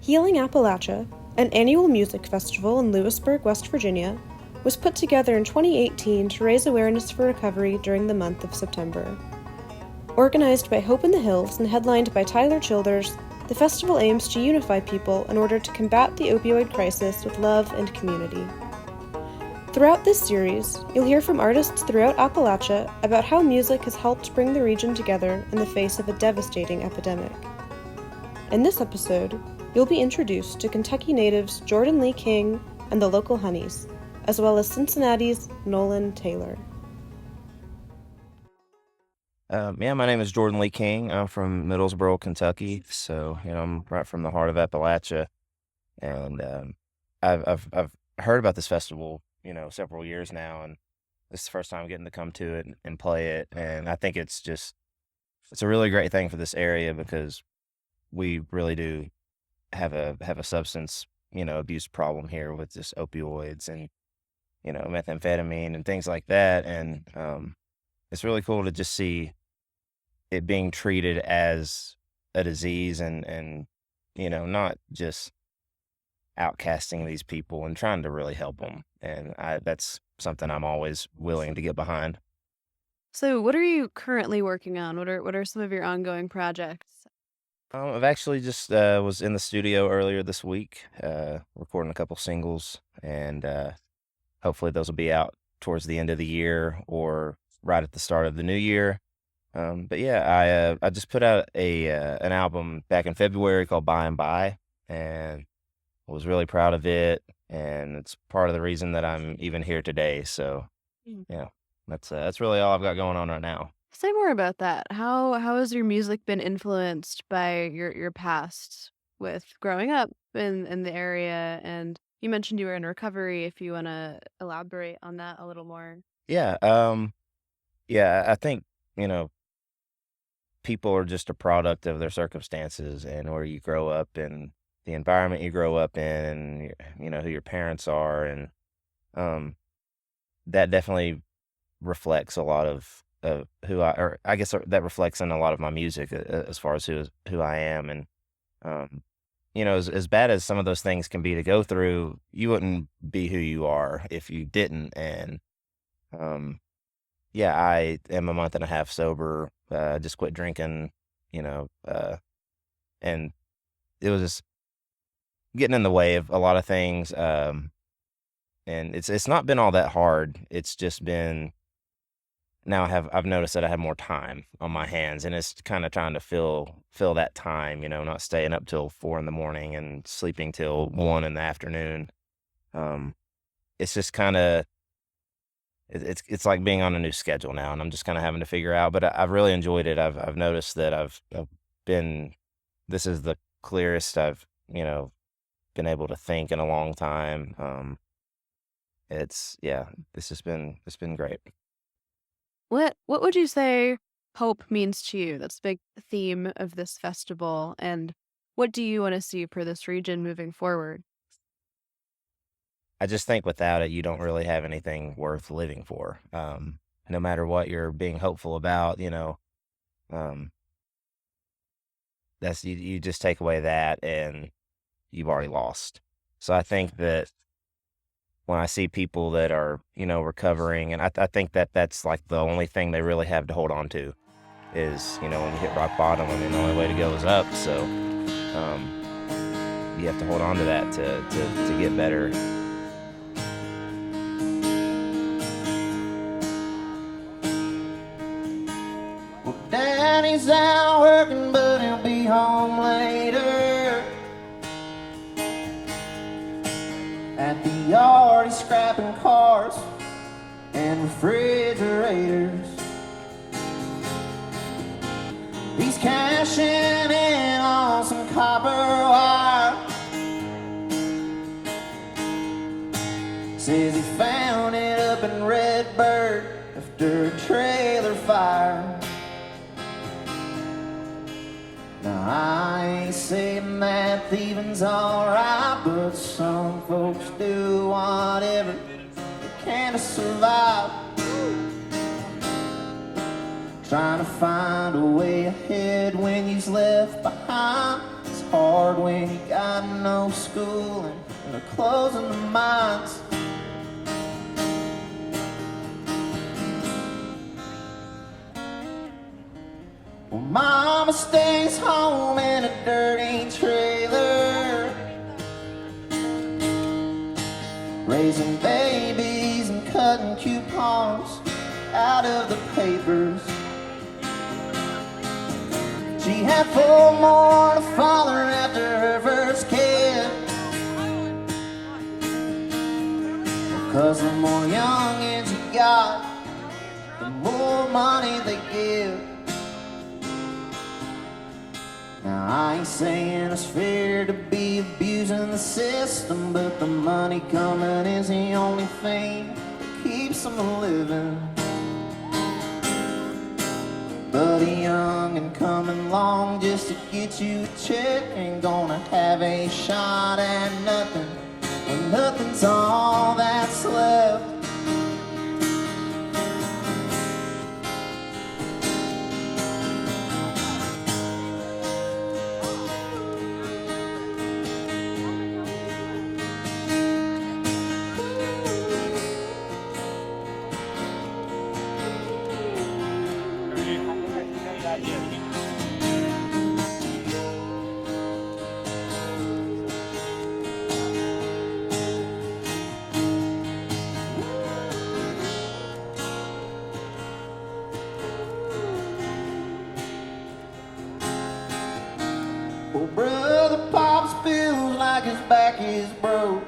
Healing Appalachia, an annual music festival in Lewisburg, West Virginia, was put together in 2018 to raise awareness for recovery during the month of September. Organized by Hope in the Hills and headlined by Tyler Childers, the festival aims to unify people in order to combat the opioid crisis with love and community. Throughout this series, you'll hear from artists throughout Appalachia about how music has helped bring the region together in the face of a devastating epidemic. In this episode, you'll be introduced to Kentucky natives Jordan Lee King and the local Honeys, as well as Cincinnati's Nolan Taylor. My name is Jordan Lee King. I'm from Middlesboro, Kentucky. So, I'm right from the heart of Appalachia. And I've heard about this festival, several years now. And this is the first time getting to come to it and play it. And I think it's a really great thing for this area because we really do have a substance, abuse problem here with just opioids and, methamphetamine and things like that. And it's really cool to just see it being treated as a disease and not just outcasting these people and trying to really help them. And that's something I'm always willing to get behind. So what are you currently working on? What are some of your ongoing projects? I've actually just was in the studio earlier this week, recording a couple singles, and hopefully those will be out towards the end of the year or right at the start of the new year. But yeah, I just put out an album back in February called By and By, and was really proud of it, and it's part of the reason that I'm even here today. So yeah, that's really all I've got going on right now. Say more about that. How has your music been influenced by your past with growing up in the area? And you mentioned you were in recovery. If you want to elaborate on that a little more. Yeah, I think people are just a product of their circumstances and where you grow up and the environment you grow up in, and who your parents are, and that definitely reflects a lot of who I guess that reflects in a lot of my music as far as who I am. And as bad as some of those things can be to go through, you wouldn't be who you are if you didn't. And I am a month and a half sober. Just quit drinking, and it was just getting in the way of a lot of things. And it's not been all that hard. It's just been, now I've noticed that I have more time on my hands, and it's kind of trying to fill that time, not staying up till 4 a.m. and sleeping till 1 p.m. It's just kind of, it's like being on a new schedule now, and I'm just kind of having to figure out, but I've really enjoyed it. I've noticed that I've been, this is the clearest I've, been able to think in a long time. It's been great. What would you say hope means to you? That's a big theme of this festival. And what do you want to see for this region moving forward? I just think without it, you don't really have anything worth living for. No matter what you're being hopeful about, that's you just take away that and you've already lost. So I think that when I see people that are, recovering, and I think that that's like the only thing they really have to hold on to is, when you hit rock bottom, the only way to go is up. So you have to hold on to that to get better. Well, Daddy's out working, but he'll be home later. At the yard, he's scrapping cars and refrigerators. He's cashing in on some copper wire. Says he found it up in Redbird after a trailer fire. Now I ain't saying that thieving's alright, but some folks do whatever they can to survive. Trying to find a way ahead when you's left behind is hard hard when you got no schooling and they're closing the mines. Well, mama stays home in a dirty trailer, raising babies and cutting coupons out of the papers. She had 4 more to follow after her first kid, 'cause the more youngins you got, the more money they give. Now I ain't saying it's fair to be abusing the system, but the money coming is the only thing that keeps them living. But a young and coming along just to get you a check ain't gonna have a shot at nothing when nothing's all that's left. Well, Brother Pops feels like his back is broke,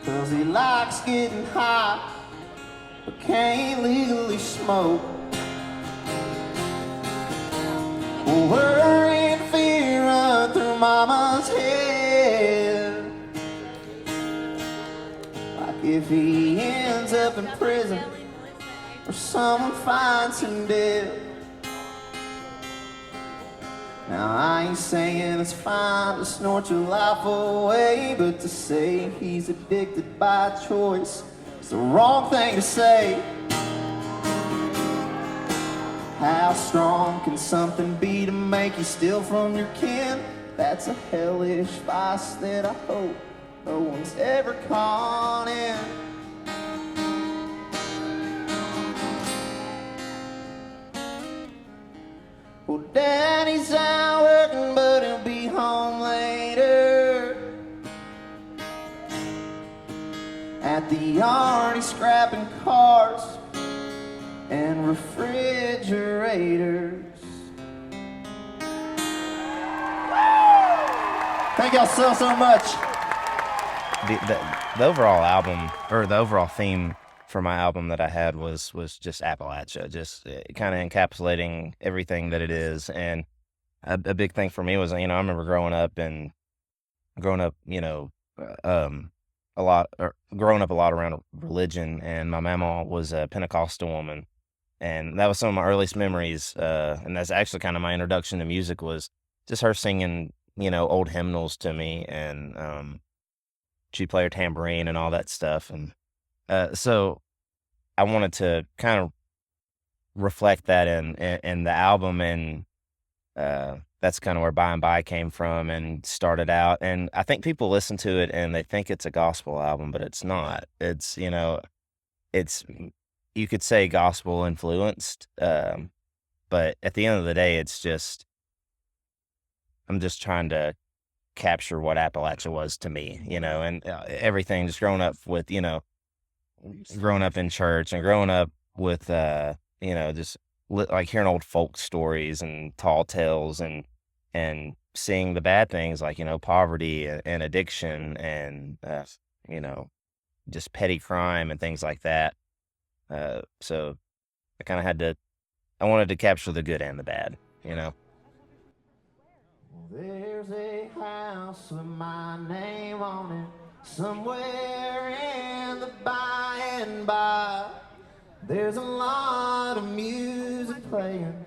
'cause he likes getting high but can't legally smoke. Well, worry and fear run through Mama's head, like if he ends up in prison or someone finds him dead. Now I ain't saying it's fine to snort your life away, but to say he's addicted by choice is the wrong thing to say. How strong can something be to make you steal from your kin? That's a hellish vice that I hope no one's ever caught in. Well, Daddy's out working, but he'll be home later. At the yard, he's scrapping cars and refrigerators. Thank y'all so much. The overall album, or the overall theme for my album that I had was just Appalachia, just kind of encapsulating everything that it is. And a big thing for me was, I remember growing up, growing up a lot around religion, and my mama was a Pentecostal woman, and that was some of my earliest memories. And that's actually kind of my introduction to music, was just her singing, old hymnals to me, and she'd play her tambourine and all that stuff. And so I wanted to kind of reflect that in the album, and that's kind of where By and By came from and started out. And I think people listen to it and they think it's a gospel album, but it's not. It's, it's, you could say gospel influenced, but at the end of the day, it's just, I'm just trying to capture what Appalachia was to me, and everything, just growing up with, growing up in church and growing up with, just like hearing old folk stories and tall tales, and seeing the bad things like, poverty and addiction and, just petty crime and things like that. So I kind of I wanted to capture the good and the bad, There's a house with my name on it, somewhere in the by and by. There's a lot of music playing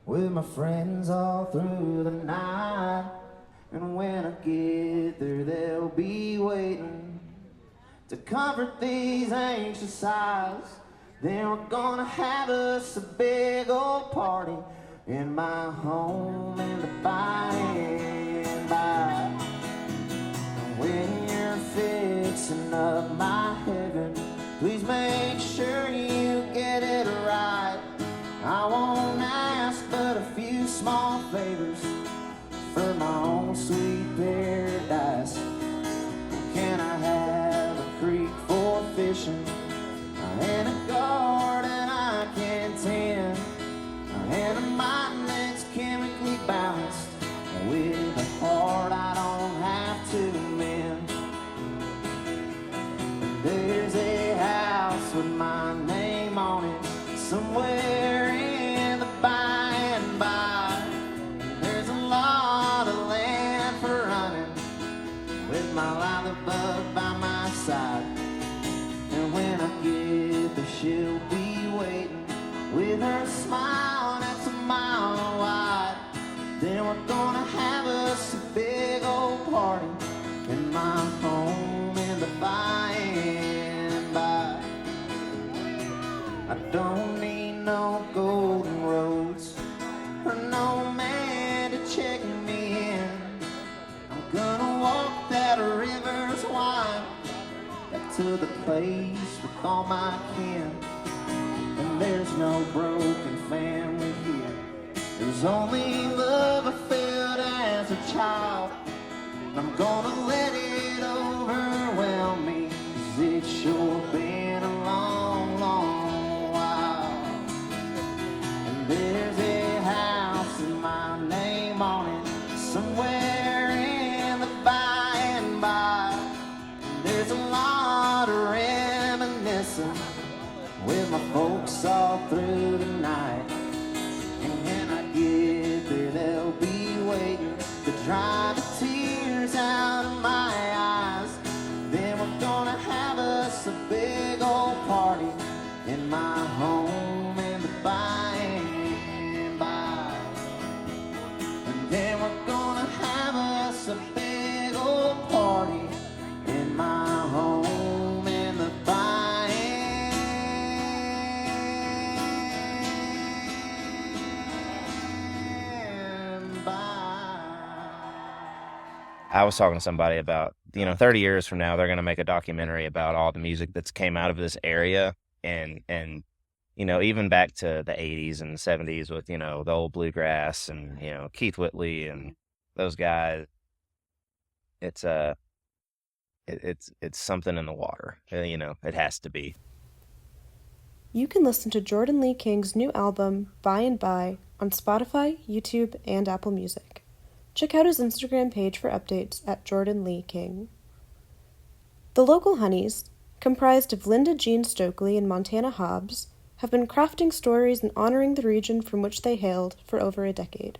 with my friends all through the night. And when I get there, they'll be waiting to comfort these anxious eyes. Then we're gonna have us a big old party, in my home and the by and by. When you're fixing up my heaven, please make sure you get it right. I won't ask but a few small favors for my own sweet paradise. Can I have a creek for fishing and a garden I can tend, and a mind that's chemically balanced with a heart I don't have to mend? There's a house with my name on it somewhere in the by and by. There's a lot of land for running with my lullaby by my side. And when I get there, she'll be waiting with her smile that's a mile wide. Then we're gonna have us a big old party in my home in the by and by. I don't need no golden roads or no man to check me in. I'm gonna walk that river's wide back to the place with all my kin. And there's no broken family here. There's only love I felt as a child. And I'm gonna let it overwhelm me, 'cause it's sure been a long, long while. And there's a house with my name on it somewhere in the by and by. There's a lot of reminiscing with my folks all through the night. And when I get there, they'll be waiting to dry the tears out of my eyes. Then we're gonna have us a big old party in my home in the by and by. And then we're gonna have us a big old party in my home in the by and by. I was talking to somebody about, 30 years from now, they're going to make a documentary about all the music that's came out of this area. And even back to the 80s and 70s with, the old bluegrass and, Keith Whitley and those guys. It's it's something in the water. It has to be. You can listen to Jordan Lee King's new album, By and By, on Spotify, YouTube, and Apple Music. Check out his Instagram page for updates at Jordan Lee King. The local Honeys, comprised of Linda Jean Stokely and Montana Hobbs, have been crafting stories and honoring the region from which they hailed for over a decade.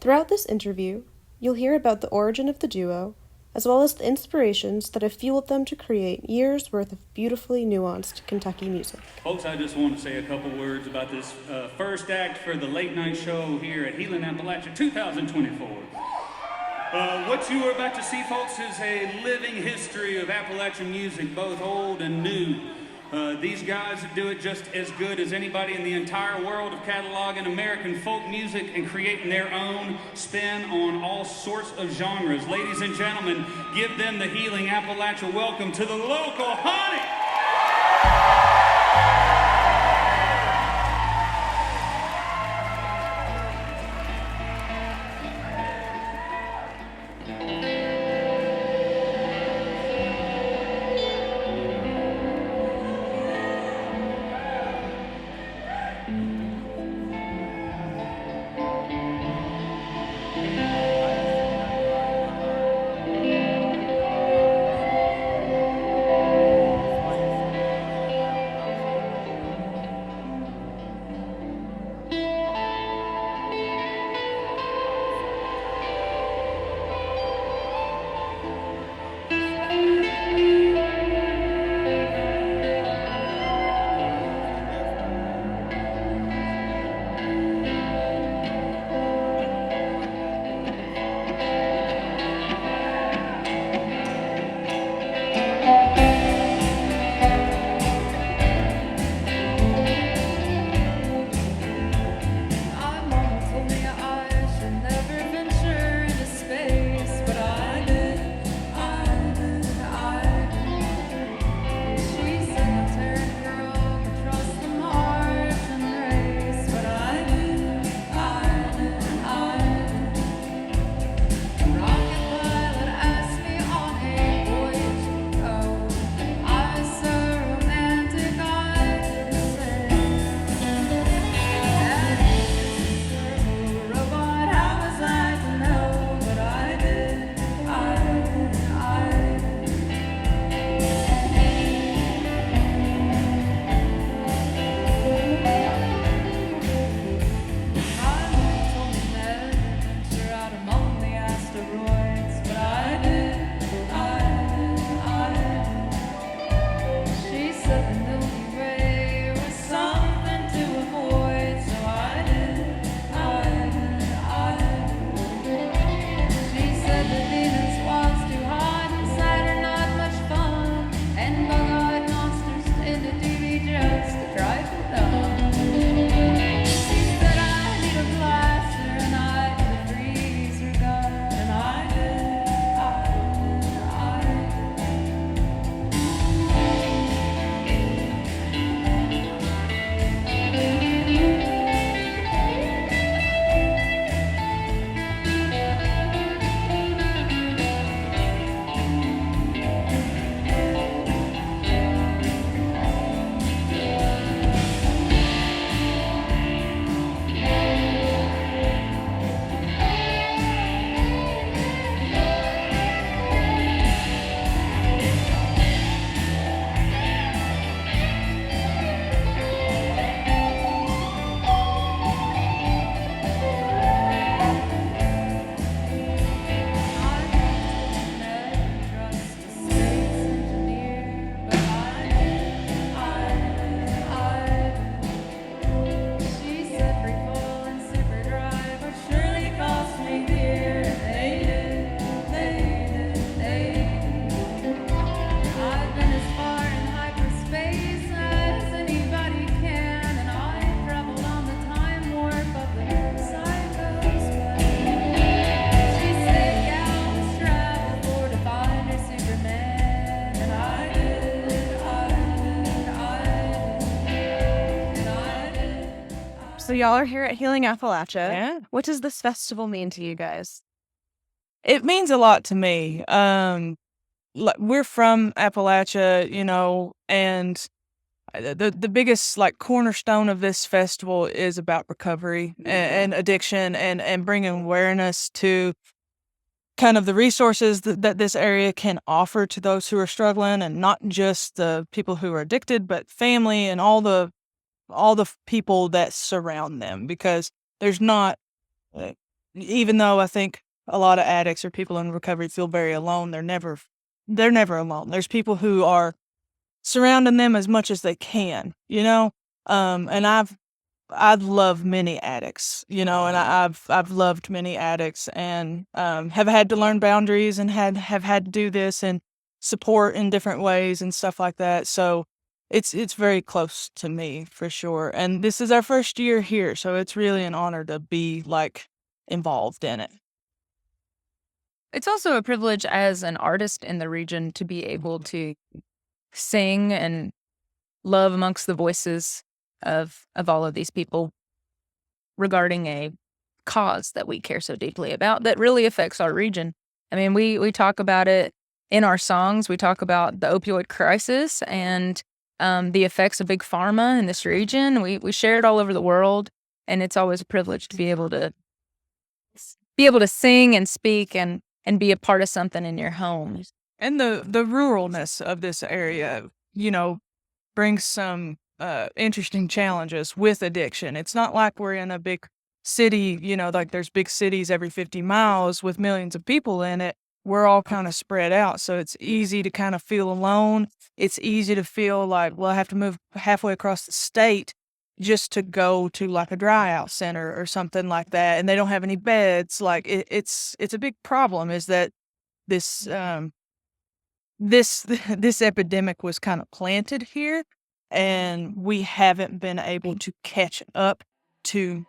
Throughout this interview, you'll hear about the origin of the duo, as well as the inspirations that have fueled them to create years' worth of beautifully nuanced Kentucky music. Folks, I just want to say a couple words about this first act for the late night show here at Healing, Appalachia 2024. What you are about to see, folks, is a living history of Appalachian music, both old and new. These guys do it just as good as anybody in the entire world of cataloging American folk music and creating their own spin on all sorts of genres. Ladies and gentlemen, give them the Healing Appalachia welcome to the local Honey! y'all are here at Healing Appalachia. Yeah. What does this festival mean to you guys? It means a lot to me. We're from Appalachia, and the biggest cornerstone of this festival is about recovery and addiction and bringing awareness to kind of the resources that this area can offer to those who are struggling, and not just the people who are addicted, but family and all the people that surround them, because there's not, even though I think a lot of addicts or people in recovery feel very alone, they're never alone. There's people who are surrounding them as much as they can, and I've loved many addicts, and I've loved many addicts, and have had to learn boundaries, and have had to do this and support in different ways and stuff like that. So it's very close to me for sure. And this is our first year here, so it's really an honor to be involved in it. It's also a privilege as an artist in the region to be able to sing and love amongst the voices of all of these people regarding a cause that we care so deeply about that really affects our region. I mean, we talk about it in our songs. We talk about the opioid crisis and the effects of big pharma in this region. We share it all over the world, and it's always a privilege to be able to sing and speak and be a part of something in your home. And the ruralness of this area, brings some interesting challenges with addiction. It's not like we're in a big city, there's big cities every 50 miles with millions of people in it. We're all kind of spread out, so it's easy to kind of feel alone. It's easy to feel like, well, I have to move halfway across the state just to go to a dry out center or something like that, and they don't have any beds. It's a big problem is that this this epidemic was kind of planted here, and we haven't been able to catch up to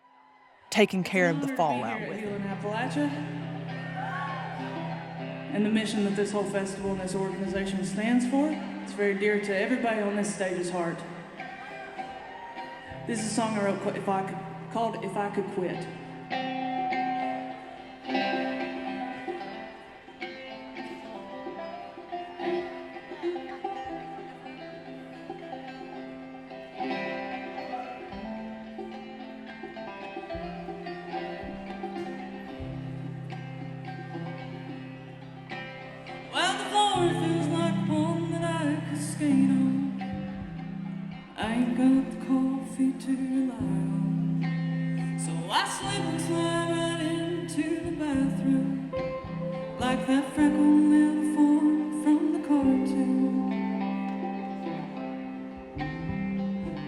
taking care of the fallout with it. Healing Appalachia, and the mission that this whole festival and this organization stands for. It's very dear to everybody on this stage's heart. This is a song I wrote called If I Could Quit. Well, the floor feels like one that I could skate on. I ain't got the coffee to rely on, so I slip and slide right into the bathroom, like that freckled little form from the cartoon.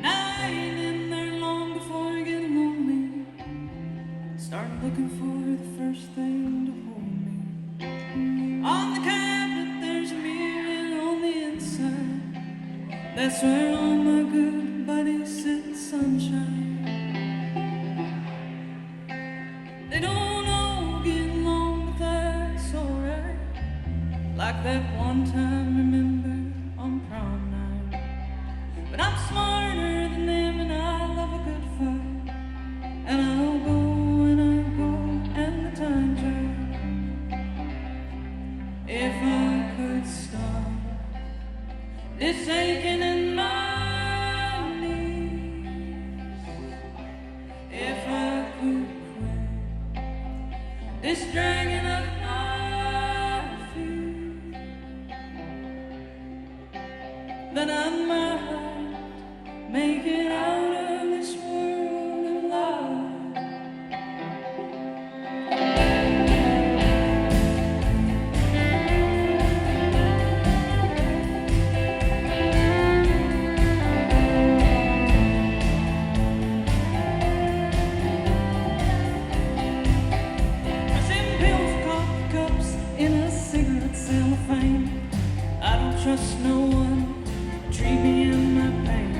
Now I ain't in there long before I get lonely, start looking for the first thing to hold me. On the cabinet there's a mirror, and on the inside, that's where all my good buddies sit, sunshine. They don't all get along, but that's alright. Like that one time, remember, on prom night. But I'm smarter than them, and I love a good fight. And I'll go when I go, and the time's right. If I could stop this aching in my knees, if I could quit this dragging of my feet, then I might make it out of this world alive. Trust no one, treat me in my pain.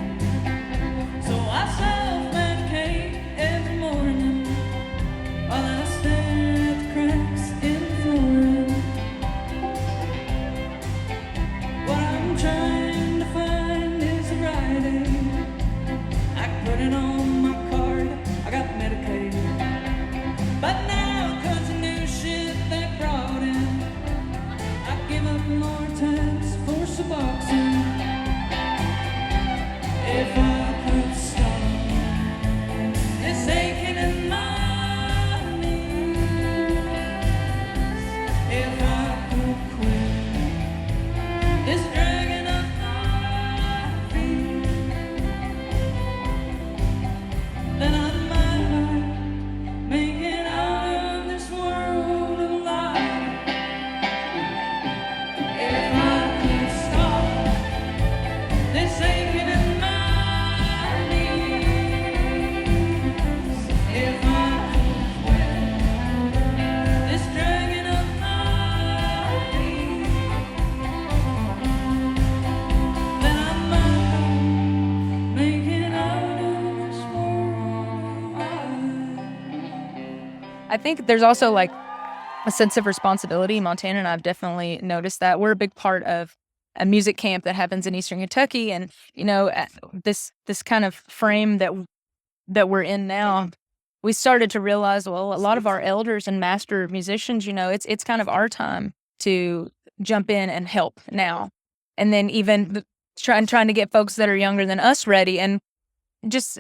So I self-medicate every morning while I stare at the cracks in the flooring. What I'm trying to find is the right aid. I can put it on my card, I got But now, 'cause the new shit they brought in, I give up more times for Suboxone. If I could stop this aching in my knees, if I could quit this dragging of my feet, then I might make it out of this world alive. If I could stop this aching in my knees, if I could quit this dragging of my feet, then I might make it out of this world alive. I think there's also like a sense of responsibility. Montana and I've definitely noticed that. We're a big part of a music camp that happens in Eastern Kentucky, and this kind of frame that we're in now, we started to realize, well, a lot of our elders and master musicians, it's kind of our time to jump in and help now. And then even trying to get folks that are younger than us ready, and just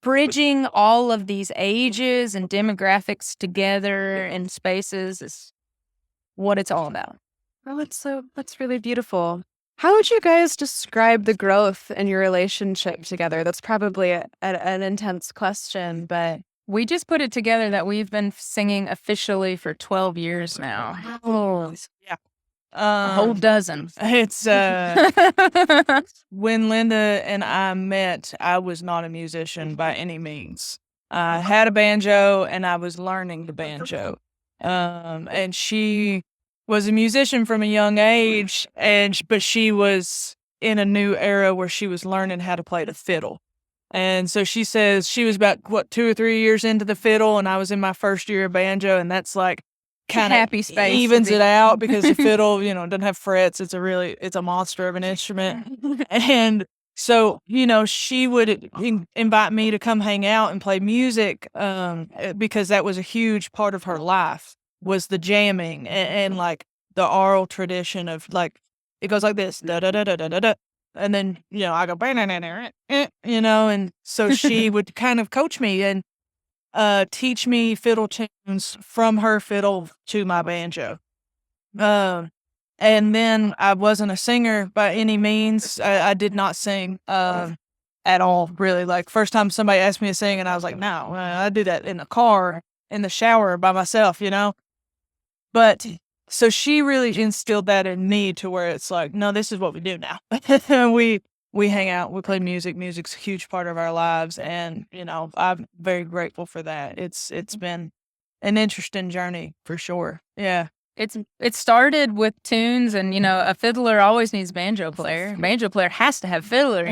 bridging all of these ages and demographics together in spaces is what it's all about. Oh, that's really beautiful. How would you guys describe the growth in your relationship together? That's probably an intense question, but We just put it together that we've been singing officially for 12 years now. oh, Yeah. A whole dozen. It's when Linda and I met, I was not a musician by any means. I had a banjo and I was learning the banjo. And she was a musician from a young age, but she was in a new era where she was learning how to play the fiddle. And so she says she was about 2 or 3 years into the fiddle, and I was in my first year of banjo, and that's like kind of happy space to evens be. it out because the fiddle, doesn't have frets. It's a monster of an instrument. And so, she would invite me to come hang out and play music, because that was a huge part of her life, was the jamming and like the oral tradition of like, it goes like this, da da da da da da da. And then, I go, and so she would kind of coach me and teach me fiddle tunes from her fiddle to my banjo. And then I wasn't a singer by any means. I did not sing at all, really. Like, first time somebody asked me to sing, and I was like, no, I do that in the car, in the shower by myself, But so she really instilled that in me to where it's like, no, this is what we do now. We hang out, we play music. Music's a huge part of our lives, and I'm very grateful for that. It's been an interesting journey for sure. Yeah. It started with tunes, and a fiddler always needs a banjo player. Banjo player has to have fiddler,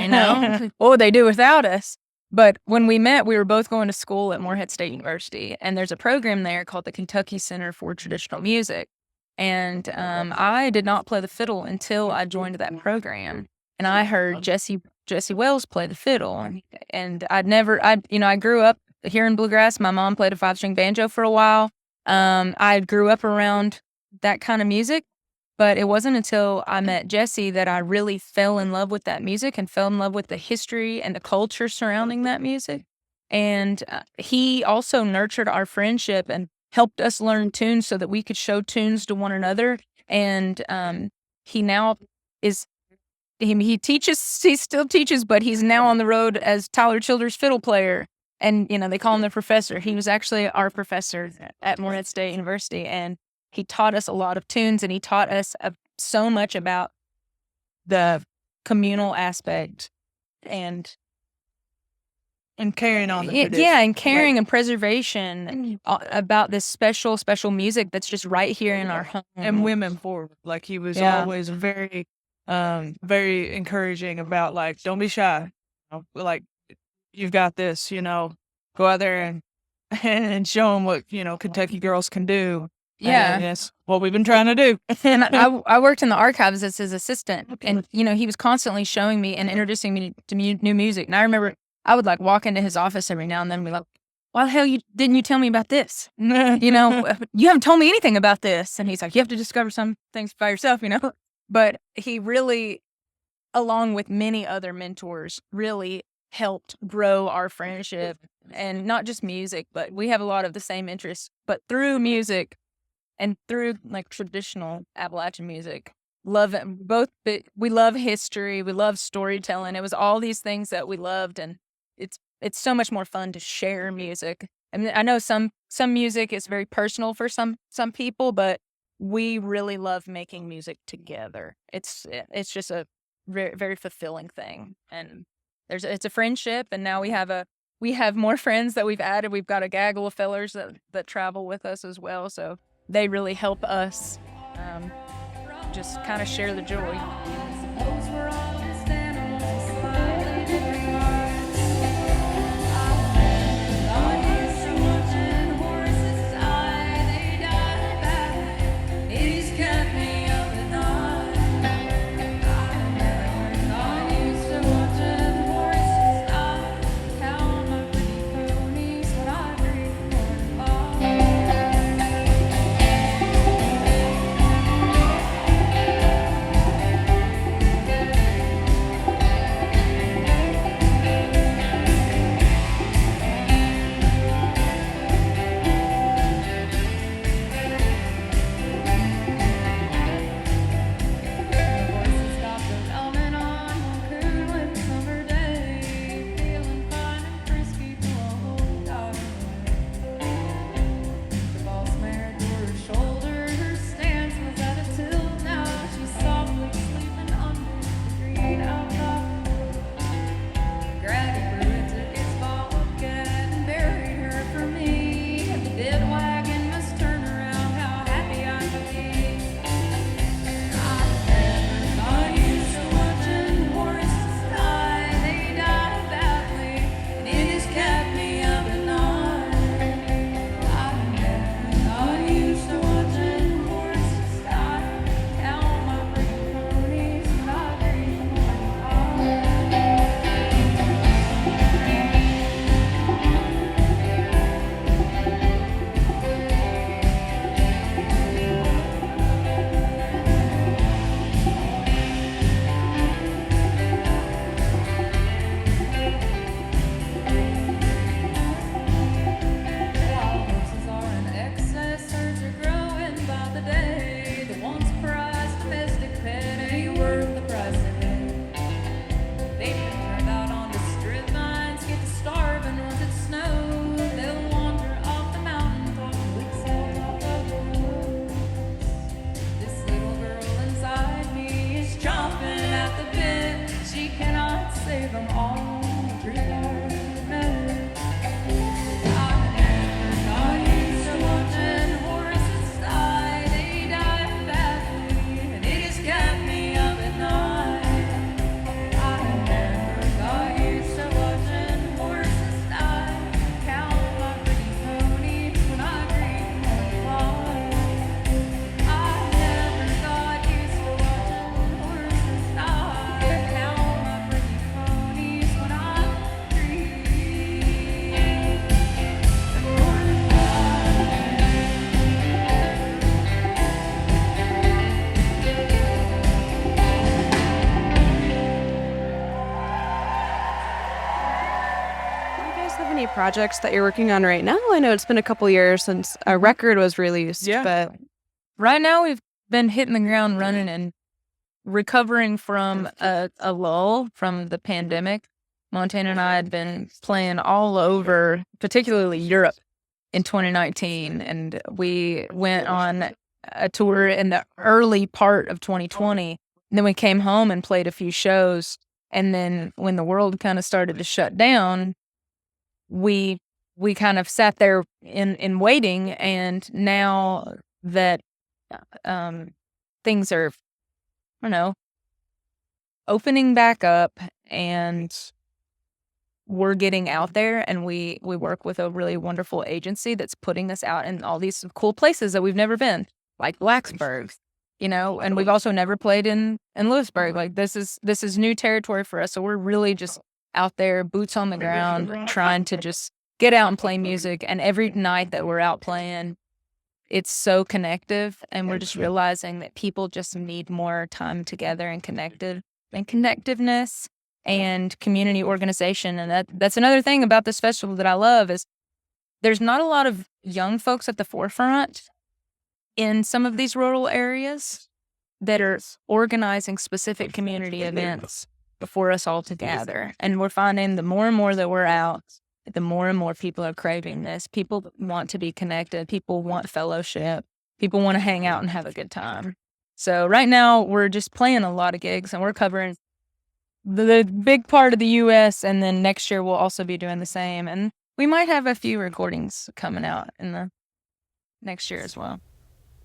What would they do without us? But when we met, we were both going to school at Morehead State University, and there's a program there called the Kentucky Center for Traditional Music. And I did not play the fiddle until I joined that program. And I heard Jesse Wells play the fiddle. And I grew up hearing bluegrass. My mom played a 5-string banjo for a while. I grew up around that kind of music. But it wasn't until I met Jesse that I really fell in love with that music and fell in love with the history and the culture surrounding that music. And he also nurtured our friendship and helped us learn tunes so that we could show tunes to one another. And he now is, he still teaches, but he's now on the road as Tyler Childers' fiddle player. And, they call him the professor. He was actually our professor at Morehead State University. And he taught us a lot of tunes, and he taught us so much about the communal aspect and carrying on the tradition. Yeah, and caring and preservation about this special music that's just right here in our home. And women forward. Like, he was always very, very encouraging about, like, don't be shy. Like, you've got this, go out there and show them what, Kentucky girls can do. Yeah. And that's what we've been trying to do. And I worked in the archives as his assistant. And, he was constantly showing me and introducing me to new music. And I remember I would, like, walk into his office every now and then and be like, why the hell didn't you tell me about this? You know, you haven't told me anything about this. And he's like, you have to discover some things by yourself, you know? But he really, along with many other mentors, really helped grow our friendship. And not just music, but we have a lot of the same interests. But through music and through like traditional Appalachian music, we love history, we love storytelling. It was all these things that we loved, and it's so much more fun to share music. I mean, I know some music is very personal for some people, but we really love making music together. It's just a very, very fulfilling thing, and it's a friendship. And now we have more friends that we've added. We've got a gaggle of fellers that travel with us as well, so they really help us just kind of share the joy. Suppose we're all just animals with slightly different hearts. I used to watching horses die, they died badly. It has kept me up at night. I used to watching horses die, count my pretty ponies when I dream of projects that you're working on right now? I know it's been a couple years since a record was released, but right now we've been hitting the ground running and recovering from a lull from the pandemic. Montana and I had been playing all over, particularly Europe, in 2019, and we went on a tour in the early part of 2020. And then we came home and played a few shows, and then when the world kind of started to shut down, we kind of sat there in waiting. And now that things are, I don't know, opening back up, and we're getting out there, and we work with a really wonderful agency that's putting us out in all these cool places that we've never been, like Blacksburg, and we've also never played in Lewisburg. Like this is new territory for us. So we're really just out there, boots on the ground, trying to just get out and play music. And every night that we're out playing, it's so connective. And we're just realizing that people just need more time together and connectiveness and community organization. And that's another thing about this festival that I love is there's not a lot of young folks at the forefront in some of these rural areas that are organizing specific community events for us all to gather. And we're finding the more and more that we're out, the more and more people are craving this. People want to be connected. People want fellowship. People want to hang out and have a good time. So right now we're just playing a lot of gigs and we're covering the big part of the U.S. And then next year we'll also be doing the same. And we might have a few recordings coming out in the next year as well.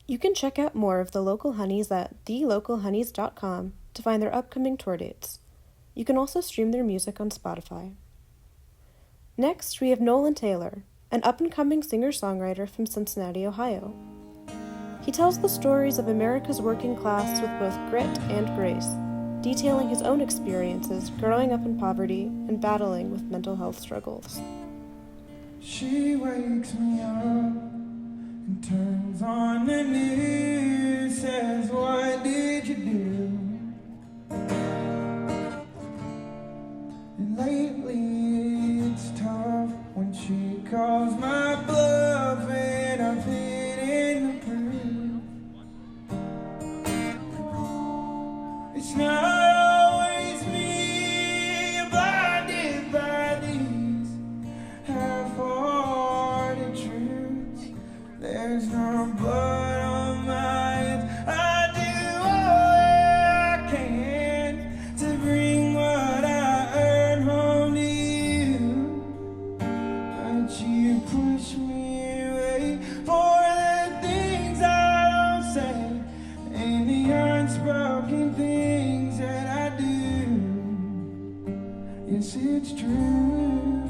You can check out more of the Local Honeys at thelocalhoneys.com to find their upcoming tour dates. You can also stream their music on Spotify. Next, we have Nolan Taylor, an up-and-coming singer-songwriter from Cincinnati, Ohio. He tells the stories of America's working class with both grit and grace, detailing his own experiences growing up in poverty and battling with mental health struggles. She wakes me up and turns on the news, says, "What did you do?" And lately it's tough when she calls my bluff and I'm hitting the proof. It's not always me, blinded by these half-hearted truths. There's no blood on my hands. I do all I can to bring what I earn home to you, but you push me away for the things I don't say and the unspoken things that I do. Yes, it's true.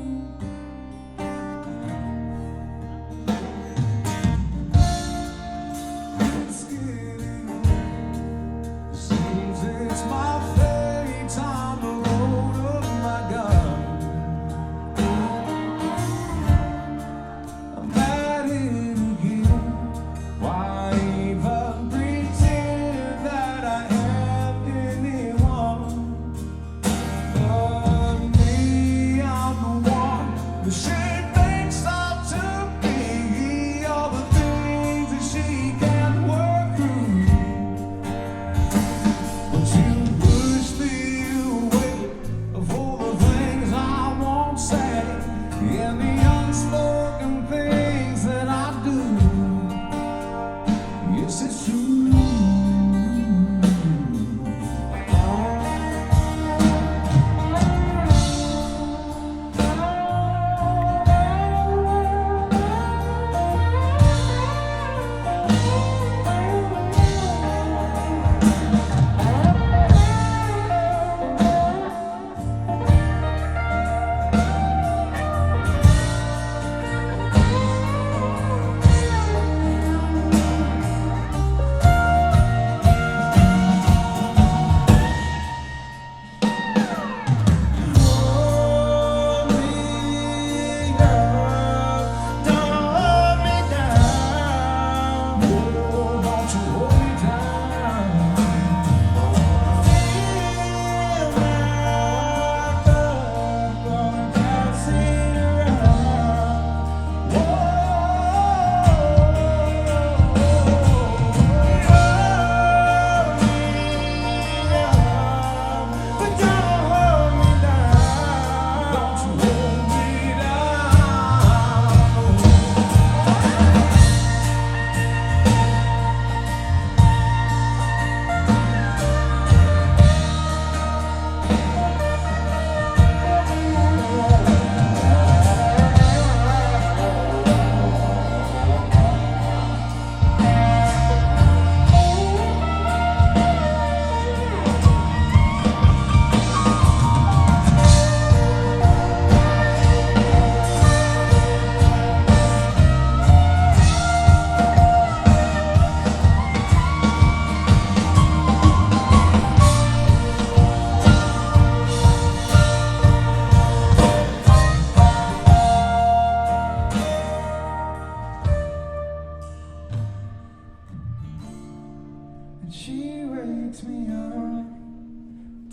And she wakes me up,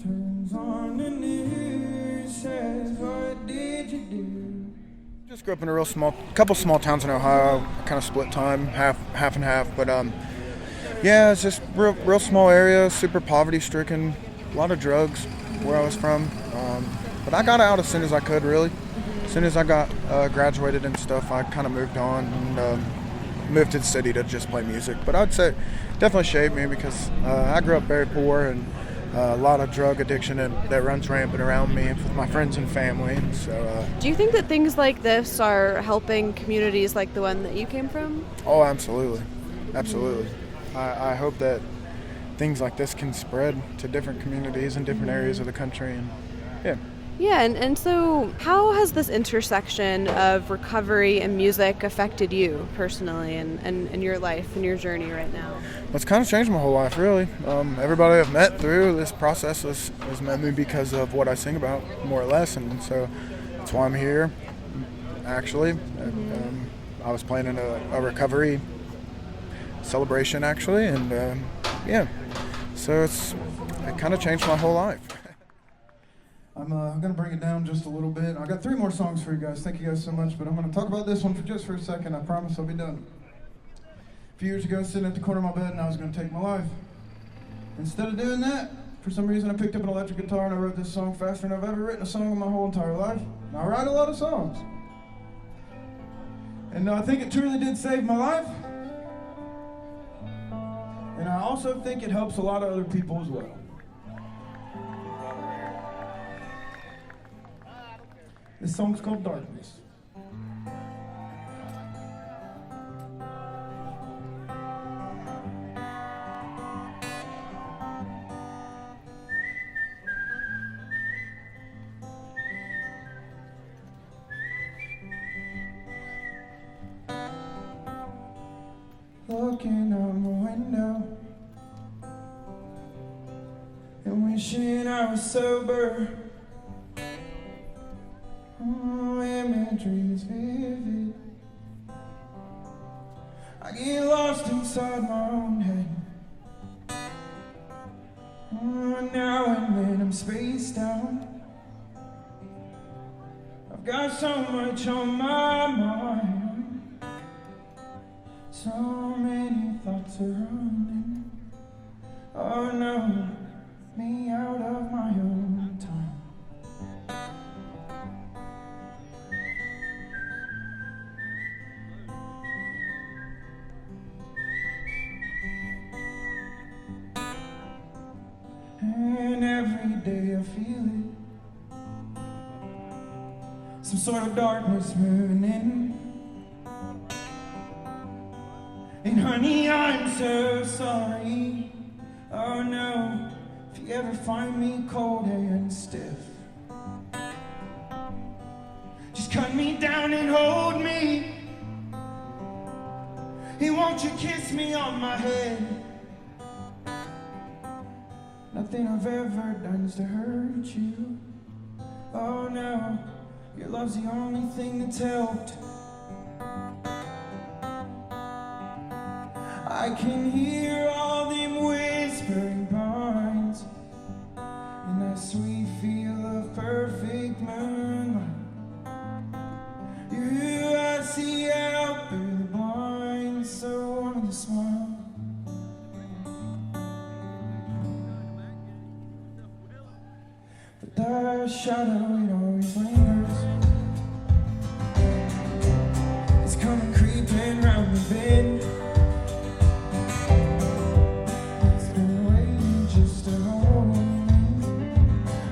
turns on the news, says, what did you do? Just grew up in a couple small towns in Ohio, kind of split time, half and half, but yeah, it's just real small area, super poverty stricken, a lot of drugs where I was from, but I got out as soon as I could, really. As soon as I got graduated and stuff, I kind of moved on and moved to the city to just play music. But I'd say definitely shaped me because I grew up very poor and a lot of drug addiction that runs rampant around me with my friends and family. And so, Do you think that things like this are helping communities like the one that you came from? oh, absolutely. Absolutely. I hope that things like this can spread to different communities in different areas of the country. And yeah. Yeah, and so how has this intersection of recovery and music affected you personally and your life and your journey right now? Well, it's kind of changed my whole life, really. Everybody I've met through this process has met me because of what I sing about, more or less, and so that's why I'm here, actually. I was playing in a recovery celebration, actually, and yeah, so it kind of changed my whole life. I'm going to bring it down just a little bit. I got 3 more songs for you guys. Thank you guys so much, but I'm going to talk about this one for a second. I promise I'll be done. A few years ago, I was sitting at the corner of my bed and I was going to take my life. Instead of doing that, for some reason I picked up an electric guitar and I wrote this song faster than I've ever written a song in my whole entire life. And I write a lot of songs. And I think it truly did save my life. And I also think it helps a lot of other people as well. This song's called Darkness. Looking out the window and wishing I was sober. Imagery is vivid. I get lost inside my own head. Now and then I'm spaced out. I've got so much on my mind. So many thoughts are running. Oh no, me out of my own time. And every day I feel it, some sort of darkness moving in. And honey, I'm so sorry. Oh no, if you ever find me cold and stiff, just cut me down and hold me. Hey, won't you kiss me on my head? Nothing I've ever done's to hurt you. Oh no, your love's the only thing that's helped. I can hear all them whispering pines in that sweet feel of perfect moonlight. You're who I see out through the blinds, so warm to smile. But that shadow, it always lingers. It's coming creeping round the bend. It's been waiting just to hold me.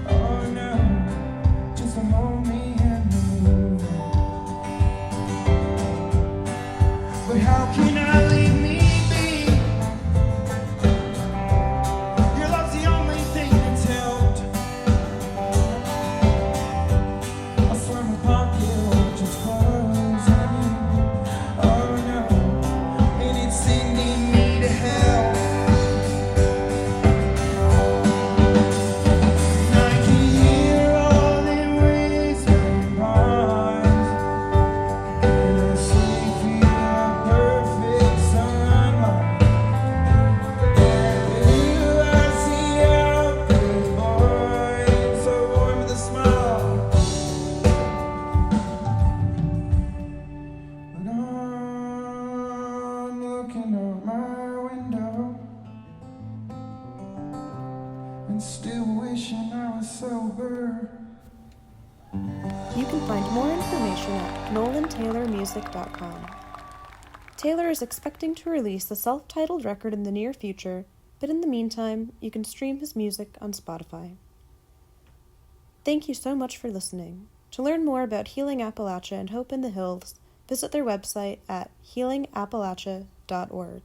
Oh no, just to hold me and move. But how can I leave me be? Your love's the only thing that's helped. I swear my pocket won't just closing. Oh no, and it's sending me to hell. And I can hear all them whispering pines in a sweet feel of perfect sunlight. out my window and still wishing I was sober. You can find more information at nolantaylormusic.com. Taylor is expecting to release a self-titled record in the near future, but in the meantime, you can stream his music on Spotify. Thank you so much for listening. To learn more about Healing Appalachia and Hope in the Hills, visit their website at healingappalachia.org.